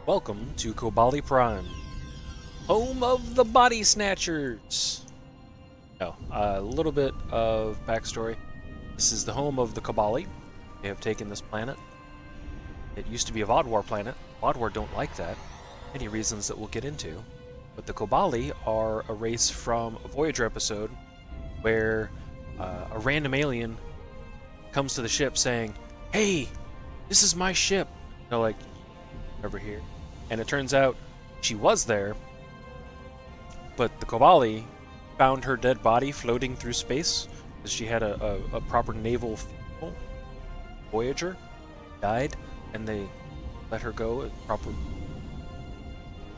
Welcome to KOBALI Prime, home of the body snatchers. Now, a little bit of backstory. This is the home of the KOBALI. They have taken this planet. It used to be a Vodwar planet. Vodwar don't like that. Many reasons that we'll get into. But the KOBALI are a race from a Voyager episode where a random alien comes to the ship saying, "Hey, this is my ship." They're like, "Over here." And it turns out she was there, but the KOBALI found her dead body floating through space because she had a proper naval funeral. Voyager died, and they let her go. A proper,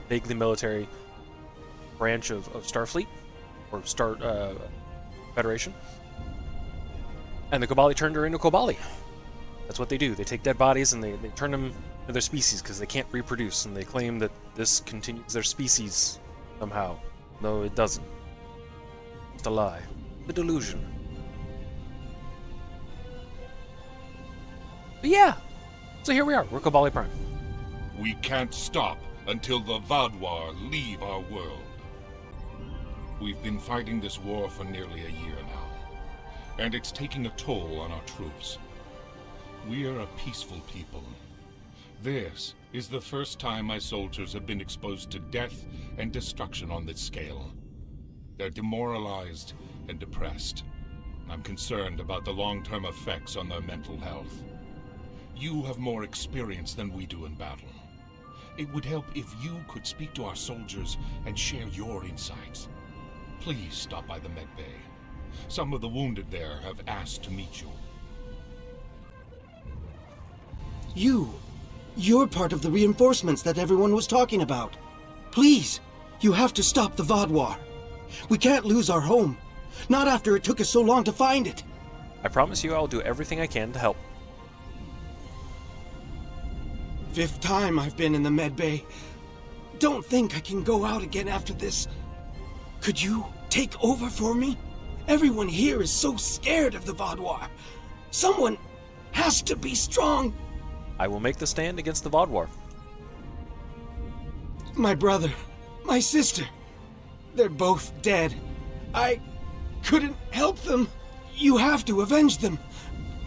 vaguely military branch of Starfleet or Star Federation. And the KOBALI turned her into KOBALI. That's what they do. They take dead bodies and they turn them to their species because they can't reproduce, and they claim that this continues their species somehow. No, it doesn't. It's a lie. The delusion. But yeah, so here we are. We're KOBALI Prime. We can't stop until the Vodwar leave our world. We've been fighting this war for nearly a year now, and it's taking a toll on our troops. We are a peaceful people. This is the first time my soldiers have been exposed to death and destruction on this scale. They're demoralized and depressed. I'm concerned about the long-term effects on their mental health. You have more experience than we do in battle. It would help if you could speak to our soldiers and share your insights. Please stop by the medbay. Some of the wounded there have asked to meet you. You're part of the reinforcements that everyone was talking about. Please, you have to stop the Vodwar. We can't lose our home. Not after it took us so long to find it. I promise you I'll do everything I can to help. 5th time I've been in the medbay. Don't think I can go out again after this. Could you take over for me? Everyone here is so scared of the Vodwar. Someone has to be strong. I will make the stand against the Vodwar. My brother, my sister, they're both dead. I couldn't help them. You have to avenge them.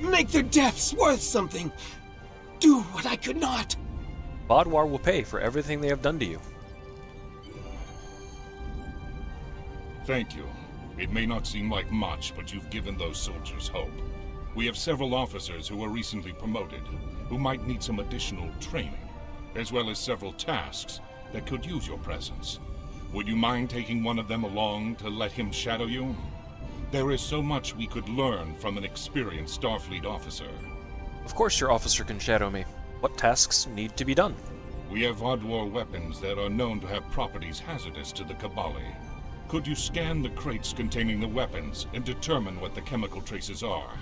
Make their deaths worth something. Do what I could not. Vodwar will pay for everything they have done to you. Thank you. It may not seem like much, but you've given those soldiers hope. We have several officers who were recently promoted, who might need some additional training, as well as several tasks that could use your presence. Would you mind taking one of them along to let him shadow you? There is so much we could learn from an experienced Starfleet officer. Of course your officer can shadow me. What tasks need to be done? We have Vodwar weapons that are known to have properties hazardous to the KOBALI. Could you scan the crates containing the weapons and determine what the chemical traces are?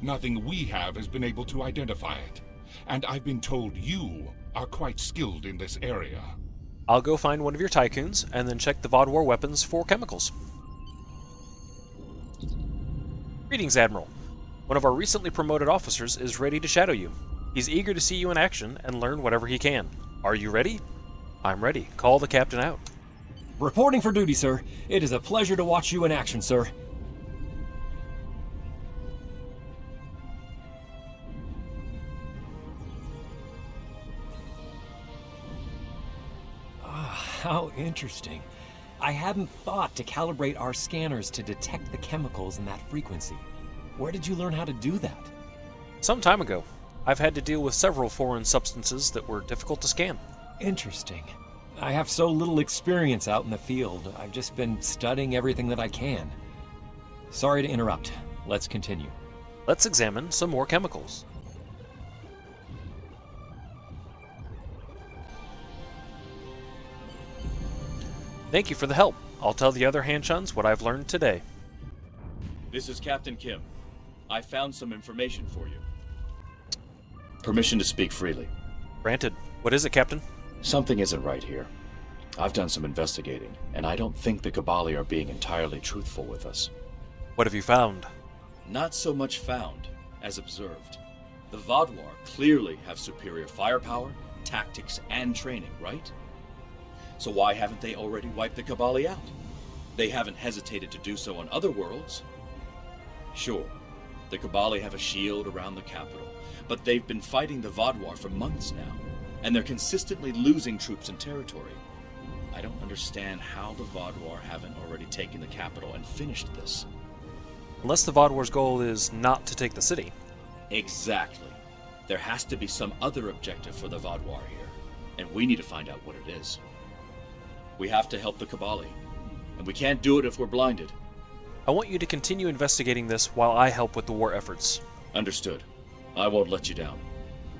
Nothing we have has been able to identify it. And I've been told you are quite skilled in this area. I'll go find one of your tycoons and then check the Vodwar weapons for chemicals. Greetings, Admiral. One of our recently promoted officers is ready to shadow you. He's eager to see you in action and learn whatever he can. Are you ready? I'm ready. Call the captain out. Reporting for duty, sir. It is a pleasure to watch you in action, sir. How interesting. I hadn't thought to calibrate our scanners to detect the chemicals in that frequency. Where did you learn how to do that? Some time ago, I've had to deal with several foreign substances that were difficult to scan. Interesting. I have so little experience out in the field. I've just been studying everything that I can. Sorry to interrupt. Let's continue. Let's examine some more chemicals. Thank you for the help. I'll tell the other Hanchuns what I've learned today. This is Captain Kim. I found some information for you. Permission to speak freely. Granted. What is it, Captain? Something isn't right here. I've done some investigating, and I don't think the KOBALI are being entirely truthful with us. What have you found? Not so much found as observed. The Vodwar clearly have superior firepower, tactics and training, right? So why haven't they already wiped the Kabali out? They haven't hesitated to do so on other worlds. Sure, the Kabali have a shield around the capital, but they've been fighting the Vaadwaur for months now, and they're consistently losing troops and territory. I don't understand how the Vaadwaur haven't already taken the capital and finished this. Unless the Vaadwaur's goal is not to take the city. Exactly. There has to be some other objective for the Vaadwaur here, and we need to find out what it is. We have to help the Kabali, and we can't do it if we're blinded. I want you to continue investigating this while I help with the war efforts. Understood. I won't let you down.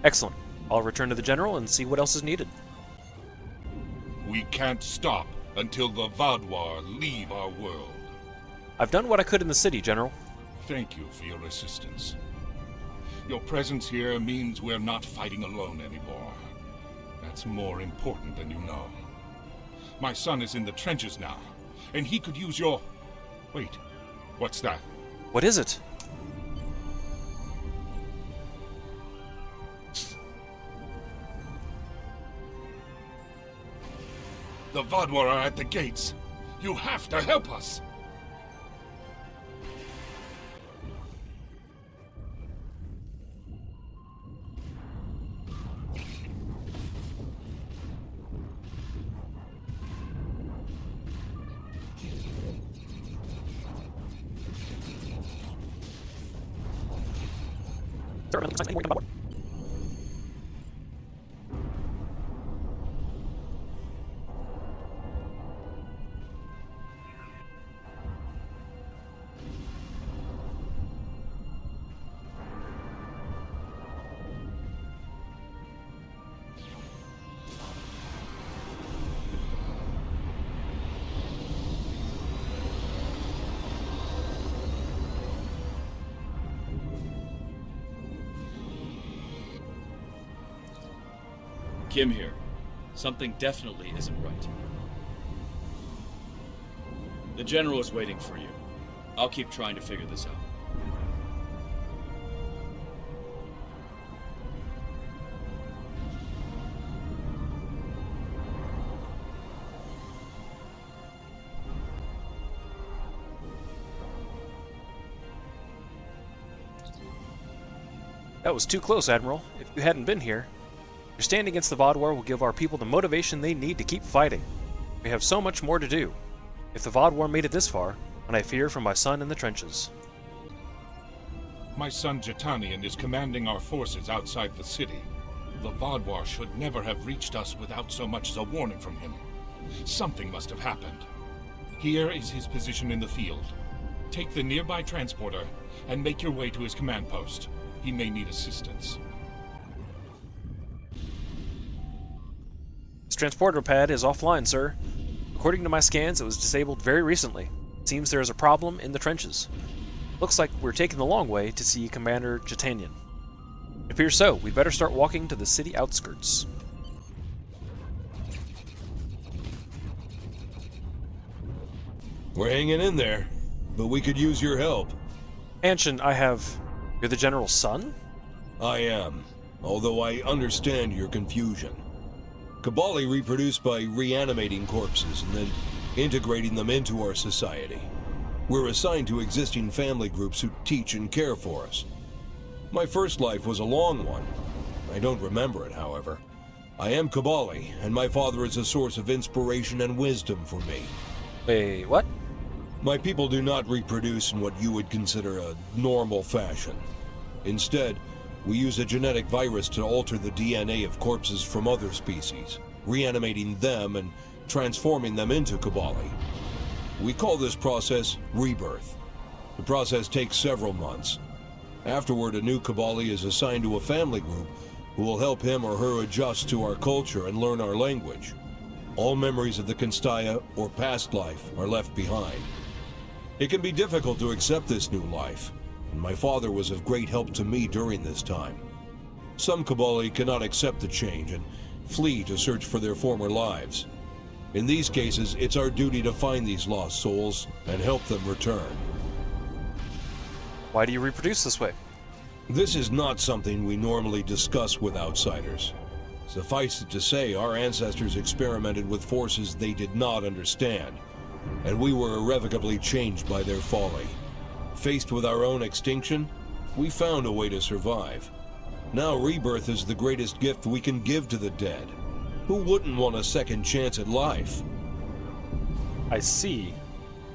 Excellent. I'll return to the General and see what else is needed. We can't stop until the Vaadwaur leave our world. I've done what I could in the city, General. Thank you for your assistance. Your presence here means we're not fighting alone anymore. That's more important than you know. My son is in the trenches now, and he could use your... Wait, what's that? What is it? The Vaadwaur are at the gates. You have to help us. Kim here. Something definitely isn't right. The General is waiting for you. I'll keep trying to figure this out. That was too close, Admiral. If you hadn't been here, your stand against the Vaadwaur will give our people the motivation they need to keep fighting. We have so much more to do. If the Vaadwaur made it this far, and I fear for my son in the trenches. My son Jatanian is commanding our forces outside the city. The Vaadwaur should never have reached us without so much as a warning from him. Something must have happened. Here is his position in the field. Take the nearby transporter and make your way to his command post. He may need assistance. This transporter pad is offline, sir. According to my scans, it was disabled very recently. It seems there is a problem in the trenches. Looks like we're taking the long way to see Commander Jatanian. It appears so. We'd better start walking to the city outskirts. We're hanging in there, but we could use your help. Anshin, You're the General's son? I am, although I understand your confusion. Kabali reproduce by reanimating corpses and then integrating them into our society. We're assigned to existing family groups who teach and care for us. My first life was a long one. I don't remember it, however. I am Kabali, and my father is a source of inspiration and wisdom for me. Wait, what? My people do not reproduce in what you would consider a normal fashion. Instead, we use a genetic virus to alter the DNA of corpses from other species, reanimating them and transforming them into Kabali. We call this process rebirth. The process takes several months. Afterward, a new Kabali is assigned to a family group who will help him or her adjust to our culture and learn our language. All memories of the Constaya or past life are left behind. It can be difficult to accept this new life, and my father was of great help to me during this time. Some Kabali cannot accept the change and flee to search for their former lives. In these cases, it's our duty to find these lost souls and help them return. Why do you reproduce this way? This is not something we normally discuss with outsiders. Suffice it to say, our ancestors experimented with forces they did not understand, and we were irrevocably changed by their folly. Faced with our own extinction, we found a way to survive. Now rebirth is the greatest gift we can give to the dead. Who wouldn't want a second chance at life? I see.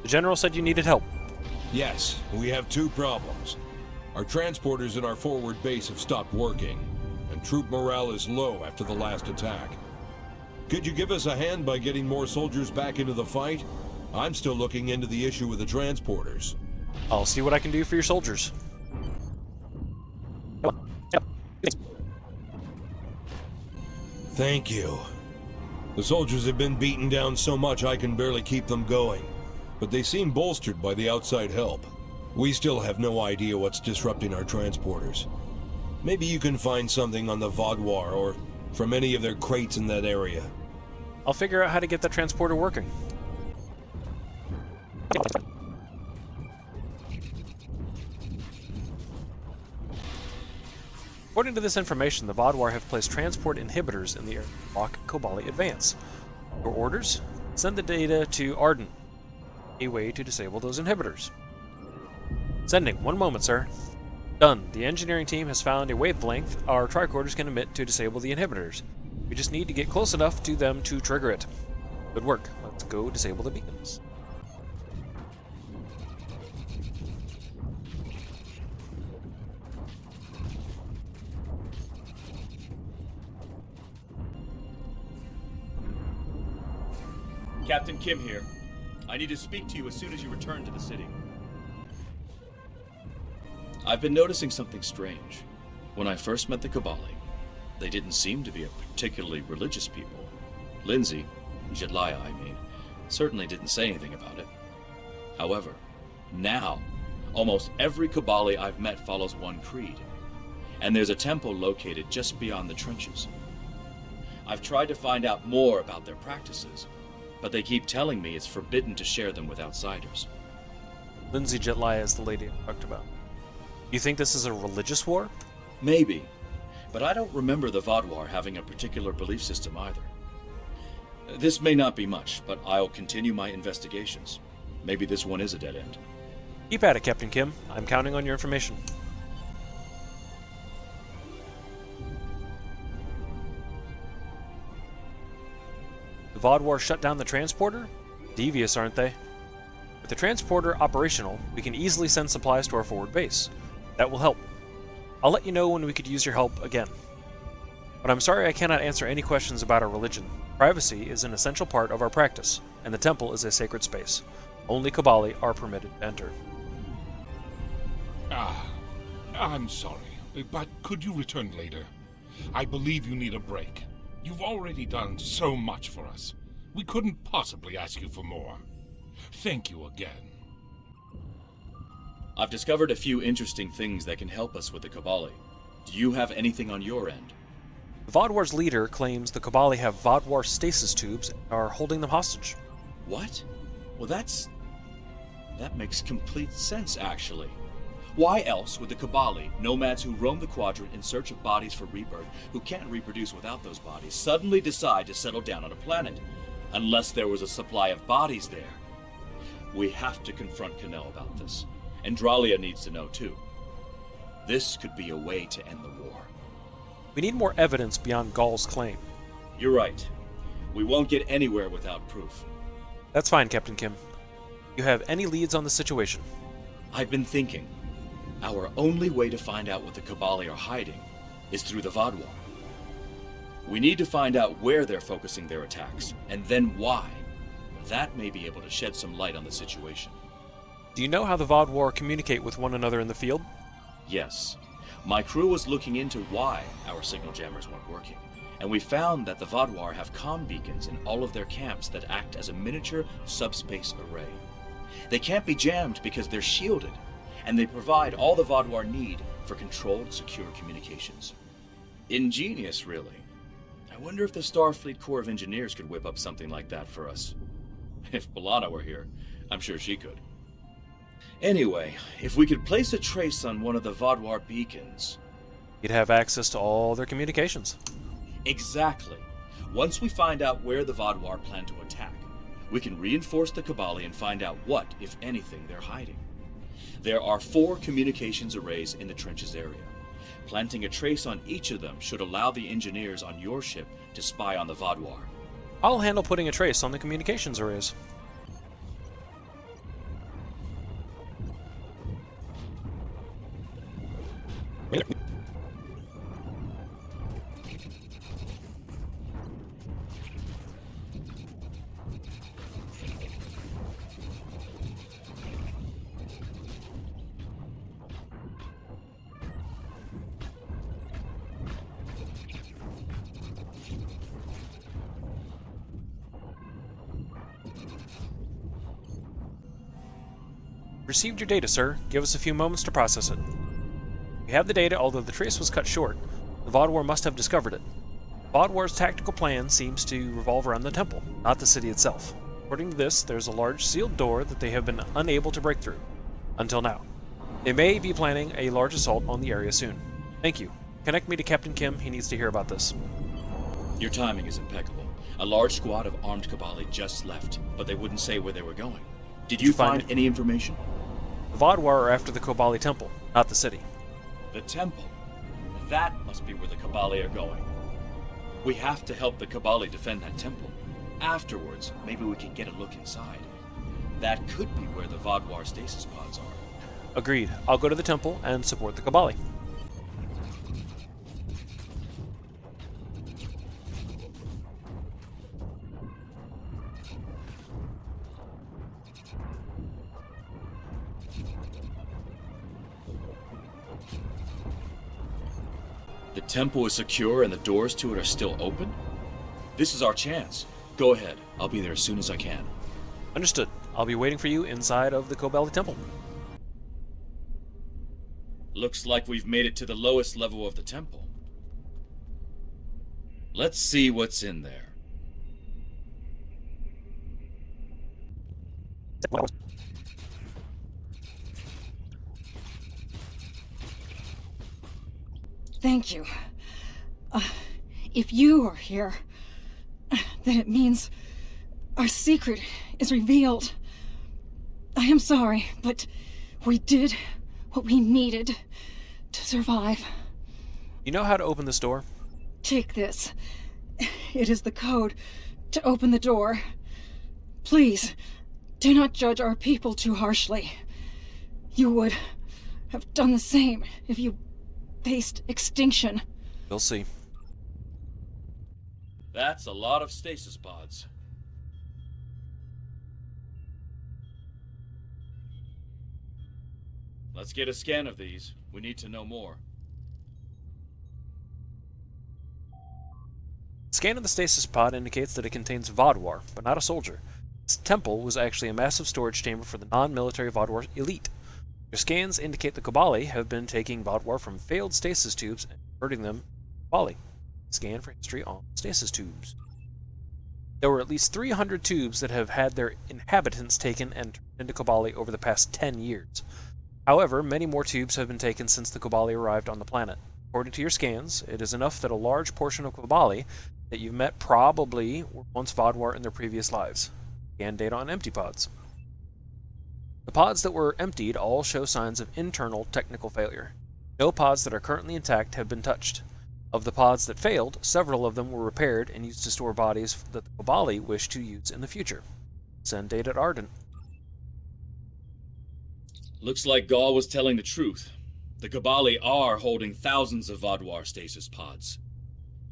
The General said you needed help. Yes, we have two problems. Our transporters in our forward base have stopped working, and troop morale is low after the last attack. Could you give us a hand by getting more soldiers back into the fight? I'm still looking into the issue with the transporters. I'll see what I can do for your soldiers. Thank you. The soldiers have been beaten down so much I can barely keep them going, but they seem bolstered by the outside help. We still have no idea what's disrupting our transporters. Maybe you can find something on the Vaudouar or from any of their crates in that area. I'll figure out how to get that transporter working. According to this information, the Vaudouar have placed transport inhibitors in the air to block KOBALI advance. Your orders? Send the data to Arden. A way to disable those inhibitors. Sending. 1 moment, sir. Done. The engineering team has found a wavelength our tricorders can emit to disable the inhibitors. We just need to get close enough to them to trigger it. Good work. Let's go disable the beacons. Captain Kim here. I need to speak to you as soon as you return to the city. I've been noticing something strange. When I first met the KOBALI, they didn't seem to be a particularly religious people. Lindsay, Jedliah I mean, certainly didn't say anything about it. However, now, almost every KOBALI I've met follows one creed, and there's a temple located just beyond the trenches. I've tried to find out more about their practices, but they keep telling me it's forbidden to share them with outsiders. Lindsay Jetliah is the lady I talked about. You think this is a religious war? Maybe, but I don't remember the Vaudouar having a particular belief system either. This may not be much, but I'll continue my investigations. Maybe this one is a dead end. Keep at it, Captain Kim. I'm counting on your information. The Vaudouar shut down the transporter? Devious, aren't they? With the transporter operational, we can easily send supplies to our forward base. That will help. I'll let you know when we could use your help again. But I'm sorry I cannot answer any questions about our religion. Privacy is an essential part of our practice, and the temple is a sacred space. Only KOBALI are permitted to enter. I'm sorry, but could you return later? I believe you need a break. You've already done so much for us. We couldn't possibly ask you for more. Thank you again. I've discovered a few interesting things that can help us with the KOBALI. Do you have anything on your end? The Vaudouar's leader claims the KOBALI have Vaudouar stasis tubes and are holding them hostage. What? Well, that makes complete sense, actually. Why else would the KOBALI, nomads who roam the quadrant in search of bodies for rebirth, who can't reproduce without those bodies, suddenly decide to settle down on a planet? Unless there was a supply of bodies there. We have to confront Canel about this. And Dralia needs to know too. This could be a way to end the war. We need more evidence beyond Gall's claim. You're right. We won't get anywhere without proof. That's fine, Captain Kim. You have any leads on the situation? I've been thinking. Our only way to find out what the KOBALI are hiding is through the Vaudouar. We need to find out where they're focusing their attacks, and then why. That may be able to shed some light on the situation. Do you know how the Vaudouar communicate with one another in the field? Yes. My crew was looking into why our signal jammers weren't working, and we found that the Vaudouar have comm beacons in all of their camps that act as a miniature subspace array. They can't be jammed because they're shielded, and they provide all the Vaudouar need for controlled, secure communications. Ingenious, really. I wonder if the Starfleet Corps of Engineers could whip up something like that for us. If B'Elanna were here, I'm sure she could. Anyway, if we could place a trace on one of the Vaudouar beacons... You'd have access to all their communications. Exactly. Once we find out where the Vaadwaur plan to attack, we can reinforce the Kabali and find out what, if anything, they're hiding. There are 4 communications arrays in the trenches area. Planting a trace on each of them should allow the engineers on your ship to spy on the Vaadwaur. I'll handle putting a trace on the communications arrays. Received your data, sir. Give us a few moments to process it. We have the data, although the trace was cut short. The Vaadwaur must have discovered it. Vaadwaur's tactical plan seems to revolve around the temple, not the city itself. According to this, there's a large sealed door that they have been unable to break through. Until now. They may be planning a large assault on the area soon. Thank you. Connect me to Captain Kim. He needs to hear about this. Your timing is impeccable. A large squad of armed Kabali just left, but they wouldn't say where they were going. Did you find any information? The Vaadwaur are after the KOBALI temple, not the city. The temple? That must be where the Kabali are going. We have to help the Kabali defend that temple. Afterwards, maybe we can get a look inside. That could be where the Vaadwaur stasis pods are. Agreed. I'll go to the temple and support the KOBALI. The temple is secure and the doors to it are still open? This is our chance. Go ahead. I'll be there as soon as I can. Understood. I'll be waiting for you inside of the KOBALI temple. Looks like we've made it to the lowest level of the temple. Let's see what's in there. Thank you. If you are here, then it means our secret is revealed. I am sorry, but we did what we needed to survive. You know how to open this door? Take this. It is the code to open the door. Please, do not judge our people too harshly. You would have done the same if you faced extinction. You'll see. That's a lot of stasis pods. Let's get a scan of these. We need to know more. Scan of the stasis pod indicates that it contains Vaadwaur, but not a soldier. This temple was actually a massive storage chamber for the non-military Vaadwaur elite. Your scans indicate the KOBALI have been taking Vaadwaur from failed stasis tubes and converting them to KOBALI. Scan for history on stasis tubes. There were at least 300 tubes that have had their inhabitants taken and turned into KOBALI over the past 10 years. However, many more tubes have been taken since the KOBALI arrived on the planet. According to your scans, it is enough that a large portion of KOBALI that you've met probably were once Vaadwaur in their previous lives. Scan data on empty pods. The pods that were emptied all show signs of internal technical failure. No pods that are currently intact have been touched. Of the pods that failed, several of them were repaired and used to store bodies that the KOBALI wish to use in the future. Send data at Ardent. Looks like Gaul was telling the truth. The KOBALI are holding thousands of Vaadwaur stasis pods.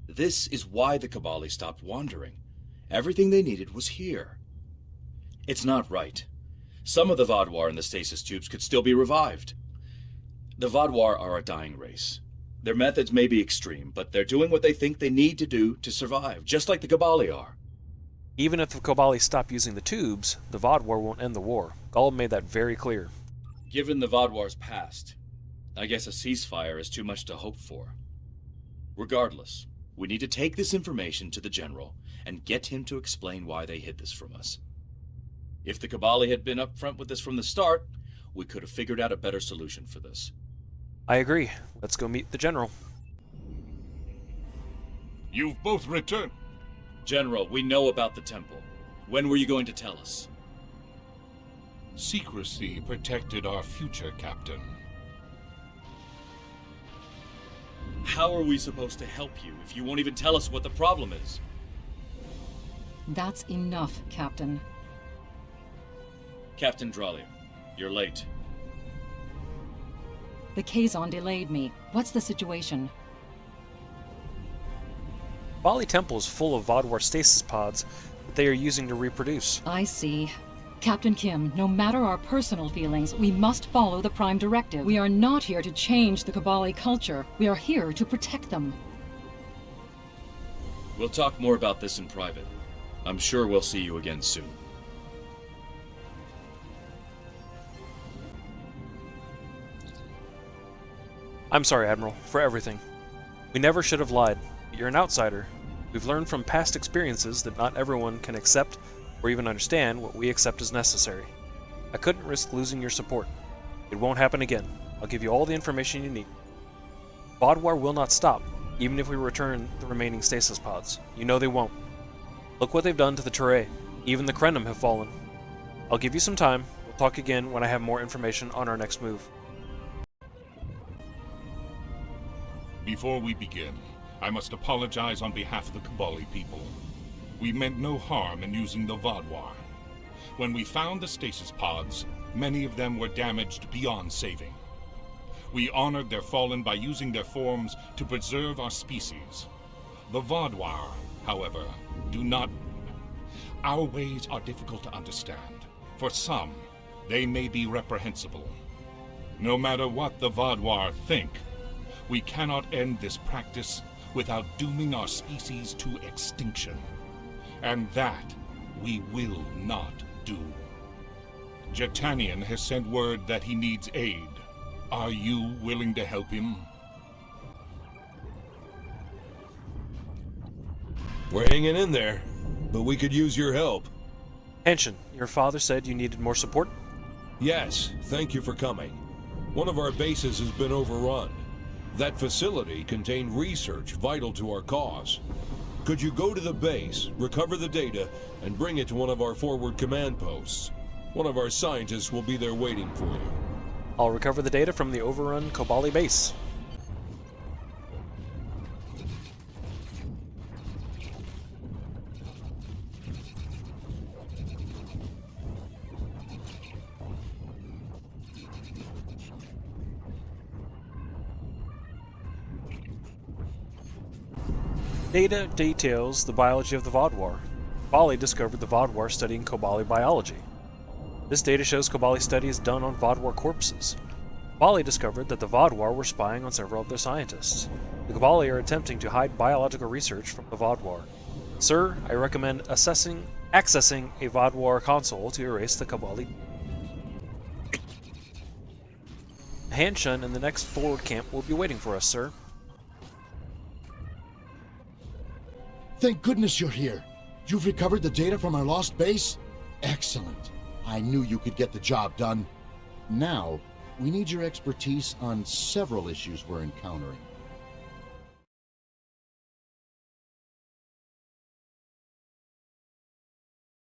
This is why the KOBALI stopped wandering. Everything they needed was here. It's not right. Some of the Vaadwaur in the stasis tubes could still be revived. The Vaadwaur are a dying race. Their methods may be extreme, but they're doing what they think they need to do to survive, just like the KOBALI are. Even if the KOBALI stop using the tubes, the Vaadwaur won't end the war. Gaul made that very clear. Given the Vaadwaur's past, I guess a ceasefire is too much to hope for. Regardless, we need to take this information to the General and get him to explain why they hid this from us. If the KOBALI had been upfront with this from the start, we could have figured out a better solution for this. I agree. Let's go meet the General. You've both returned. General, we know about the temple. When were you going to tell us? Secrecy protected our future, Captain. How are we supposed to help you if you won't even tell us what the problem is? That's enough, Captain. Captain Dralier, you're late. The Kazon delayed me. What's the situation? Kabali Temple is full of Vodwar stasis pods that they are using to reproduce. I see. Captain Kim, no matter our personal feelings, we must follow the Prime Directive. We are not here to change the Kabali culture. We are here to protect them. We'll talk more about this in private. I'm sure we'll see you again soon. I'm sorry, Admiral, for everything. We never should have lied. You're an outsider. We've learned from past experiences that not everyone can accept or even understand what we accept as necessary. I couldn't risk losing your support. It won't happen again. I'll give you all the information you need. Vodwar will not stop, even if we return the remaining stasis pods. You know they won't. Look what they've done to the Turay. Even the Krenum have fallen. I'll give you some time. We'll talk again when I have more information on our next move. Before we begin, I must apologize on behalf of the Kabali people. We meant no harm in using the Vodwar. When we found the stasis pods, many of them were damaged beyond saving. We honored their fallen by using their forms to preserve our species. The Vodwar, however, do not... Our ways are difficult to understand. For some, they may be reprehensible. No matter what the Vodwar think, we cannot end this practice without dooming our species to extinction. And that we will not do. Jetanian has sent word that he needs aid. Are you willing to help him? We're hanging in there, but we could use your help. Henshin, your father said you needed more support? Yes, thank you for coming. One of our bases has been overrun. That facility contained research vital to our cause. Could you go to the base, recover the data, and bring it to one of our forward command posts? One of our scientists will be there waiting for you. I'll recover the data from the overrun Kobali base. Data details the biology of the Vodwar. Kobali discovered the Vodwar studying Kobali biology. This data shows Kobali studies done on Vodwar corpses. Kobali discovered that the Vodwar were spying on several of their scientists. The Kobali are attempting to hide biological research from the Vodwar. Sir, I recommend accessing a Vodwar console to erase the Kobali. Hanshin and the next forward camp will be waiting for us, sir. Thank goodness you're here. You've recovered the data from our lost base? Excellent. I knew you could get the job done. Now, we need your expertise on several issues we're encountering.